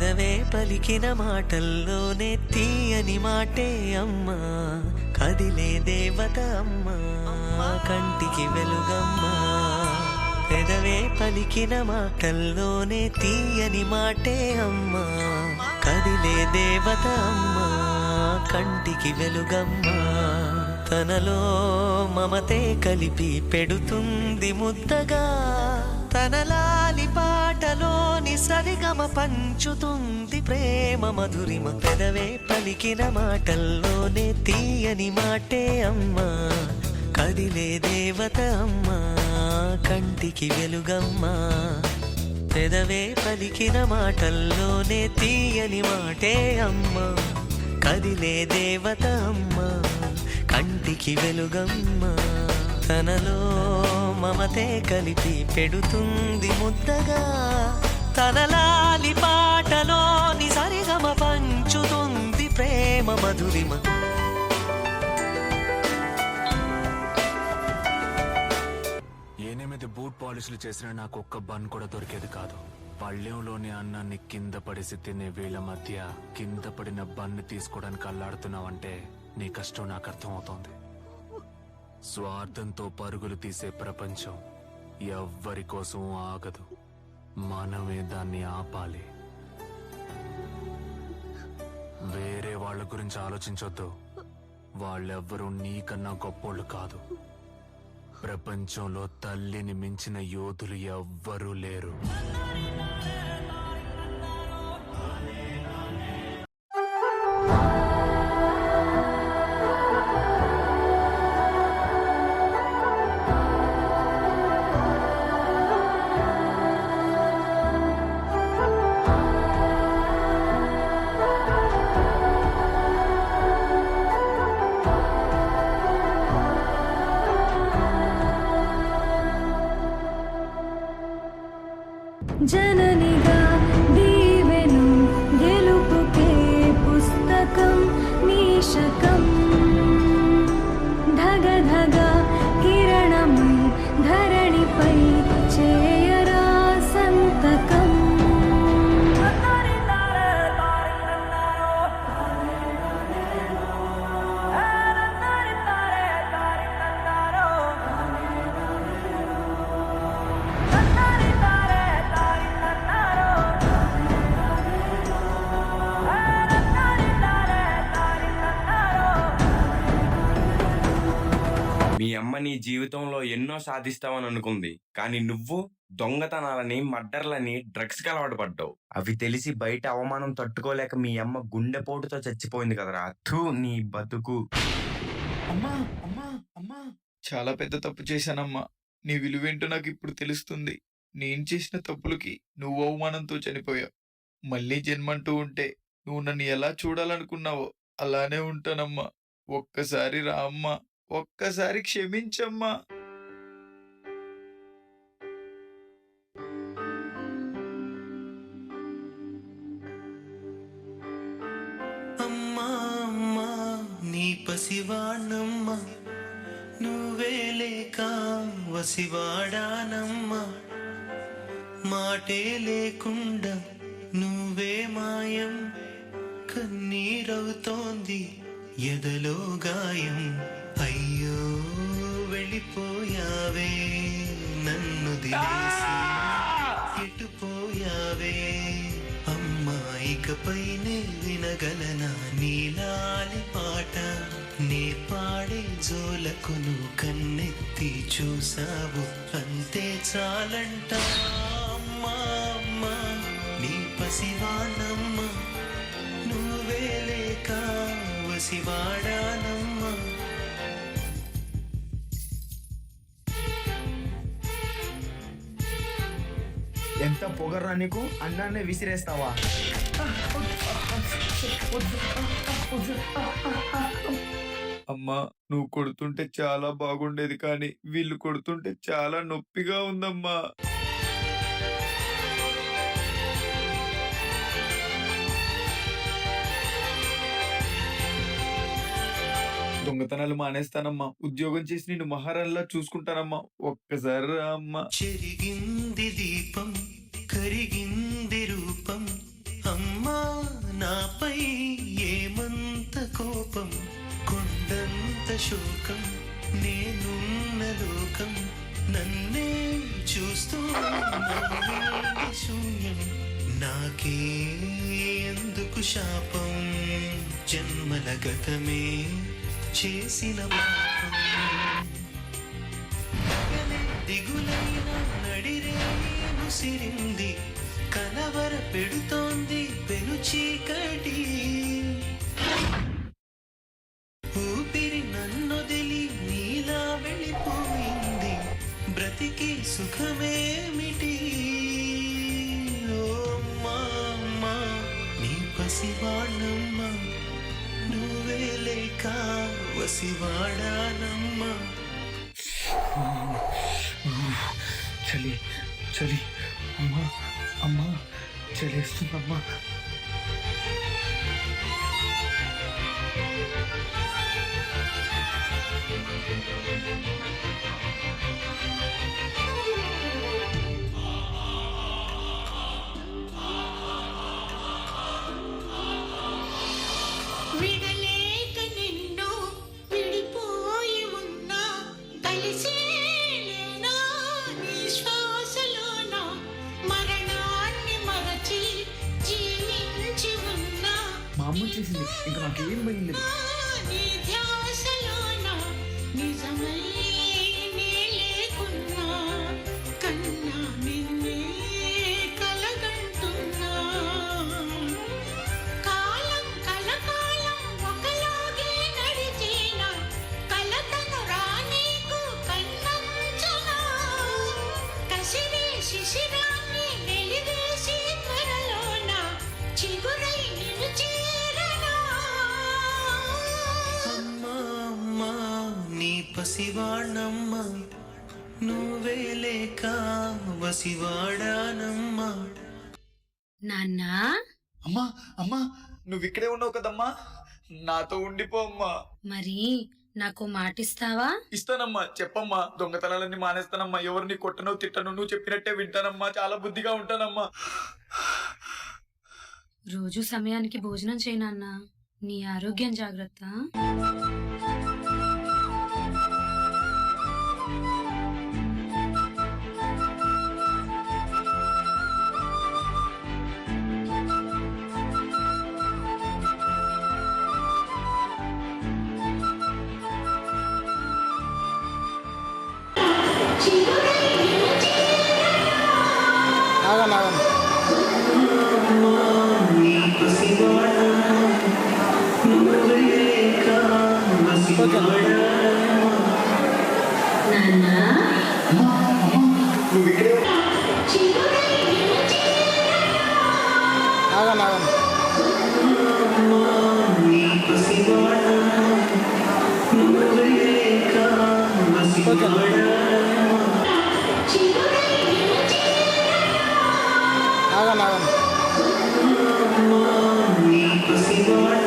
పెదవే పలికిన మాటల్లోనే తీయని మాటే అమ్మా, కదిలే దేవత అమ్మా, కంటికి వెలుగమ్మా. పెదవే పలికిన మాటల్లోనే తీయని మాటే అమ్మా, కదిలే దేవత అమ్మా, కంటికి వెలుగమ్మా. తనలో మమతే కలిపి పెడుతుంది ముద్దగా, తన లాలి పాటలోని సరిగమ పంచుతుంది ప్రేమ మధురిమ. పెదవే పలికిన మాటల్లోనే తీయని మాటే అమ్మా, కదిలే దేవత అమ్మా, కంటికి వెలుగమ్మా. పెదవే పలికిన మాటల్లోనే తీయని మాటే అమ్మా, కదిలే దేవత అమ్మా, కంటికి వెలుగమ్మా. తనలో మమతే కలిపి పెడుతుంది ముద్దగా, తన లాలి పాటలోని సరిగమ పంచుతుంది ప్రేమ మధురిమ. ఎనిమిది బూట్ పాలిష్లు చేసిన నాకు ఒక్క బన్ కూడా దొరికేది కాదు. పళ్ళెంలోని అన్నాన్ని కింద పడేసి తినే వీళ్ళ మధ్య కింద పడిన బన్ను తీసుకోవడానికి అల్లాడుతున్నావంటే నీ కష్టం నాకు అర్థమవుతోంది. స్వార్థంతో పరుగులు తీసే ప్రపంచం ఎవ్వరి కోసం ఆగదు, మనమే దాన్ని ఆపాలి. వేరే వాళ్ళ గురించి ఆలోచించొద్దు, వాళ్ళెవ్వరూ నీకన్నా గొప్పోళ్ళు కాదు. ప్రపంచంలో తల్లిని మించిన యోధులు ఎవ్వరూ లేరు. జననిగా దీవెను గెలుపుకే పుస్తకం నీశకం, ధగధగ కిరణమై ధరణిపై చేయరా సంతకం. మీ అమ్మ నీ జీవితంలో ఎన్నో సాధిస్తావని అనుకుంది, కానీ నువ్వు దొంగతనాలని, మర్డర్లని, డ్రగ్స్ కి అలవాటు పడ్డావు. అవి తెలిసి బయట అవమానం తట్టుకోలేక మీ అమ్మ గుండెపోటుతో చచ్చిపోయింది కదరా. థూ నీ బతుకు. అమ్మా అమ్మా అమ్మా, చాలా పెద్ద తప్పు చేశానమ్మా. నీ విలువేంటో నాకు ఇప్పుడు తెలుస్తుంది. నేను చేసిన తప్పులకి నువ్వు అవమానంతో చనిపోయావు. మళ్ళీ జన్మంటూ ఉంటే నువ్వు నన్ను ఎలా చూడాలనుకున్నావో అలానే ఉంటానమ్మా. ఒక్కసారి రా అమ్మా, ఒక్కసారి క్షమించమ్మా. అమ్మా అమ్మా నీ పసివాణమ్మ, నువ్వే లేక వసివాడానమ్మా. మాటే లేకుండా నువ్వే మాయం, కన్నీరవుతోంది ఎదలో గాయం. అయ్యో వెళ్ళిపోయావే, నన్ను దిలేసి ఎటుపోయావే. అమ్మా ఇకపైనే వినగలనా నీలాలి పాట, నే పాడే జోలకు నువ్వు కన్నెత్తి చూసావు, అంతే చాలంట. అమ్మా అమ్మా నీ పసివానమ్మ, నువ్వే లేక వసివాడానమ్మా. ఎంత పొగర్రా నీకు, అన్నాన్ని విసిరేస్తావా? అమ్మా నువ్వు కొడుతుంటే చాలా బాగుండేది, కానీ వీళ్ళు కొడుతుంటే చాలా నొప్పిగా ఉందమ్మా. దొంగతనాలు మానేస్తానమ్మా. ఉద్యోగం చేసి నిన్ను మహారాణిలా చూసుకుంటానమ్మా. ఒక్కసారి రా అమ్మా. చెరిగింది దీపం, కరిగింది రూపం, అమ్మ అమ్మా నాపై ఏమంత కోపం, కొండంత శోకం, నేనున్న లోకం నన్నే చూస్తూ నవ్వింది శూన్యం. నాకే ఎందుకు శాపం, జన్మల గతమే చేసిన పాపం. పగలే దిగులైన నడిరే ముసిరింది, కలవర పెడుతోంది పెను చీకటి. ఊపిరి నన్నొదిలి నీలా వెళ్ళిపోయింది, బ్రతికి సుఖమేమిటి. ఓ అమ్మా నీ పసివాణమ్మా, నువ్వే లేక వసివాడానమ్మా. చలి చలి అమ్మా అమ్మా చలేస్తుందమ్మా. విడలేక నిన్ను విడిపోయి ఉన్నా, కలిసేలేనా నీ శ్వాసలోన, మరణాన్ని మరచి జీవించి ఉన్నా, మా అమ్మ చేసింది ఇంకా నాకేం పోయింది. నీ ధ్యాసలోన నిజమై నే లేకున్నా, కన్నా నిన్నే కలగంటున్నా. కాలం కలకాలం ఒకలాగే నడిచేన, కలతను రానీకు కన్నంచునా, కసిరే శిశిరాన్ని వెలివేసి త్వరలోన చిగురై నిన్ను చేరనా. అమ్మా అమ్మా నీ పసివాణమ్మా, నువ్వే లేక వసివాడానమ్మా. నాన్నా అమ్మా అమ్మా నువ్వు ఇక్కడే ఉన్నావు కదమ్మా, నాతో ఉండిపో అమ్మా. మరి నాకు మాటిస్తావా? ఇస్తానమ్మా, చెప్పమ్మా. దొంగతనాలన్నీ మానేస్తానమ్మా, ఎవరిని కొట్టను తిట్టను, నువ్వు చెప్పినట్టే వింటానమ్మా, చాలా బుద్ధిగా ఉంటానమ్మా. రోజు సమయానికి భోజనం చేయనన్నా, నీ ఆరోగ్యం జాగ్రత్త. నీ పసివాణమ్మా, నువ్వే లేక వసివాడానమ్మా. నాన్నా నువ్వు ఇక్కడే అమ్మా నీ పసివాణమ్మా, నువ్వే లేక వసివాడానమ్మా. అమ్మా నీ పసివాణమ్మా,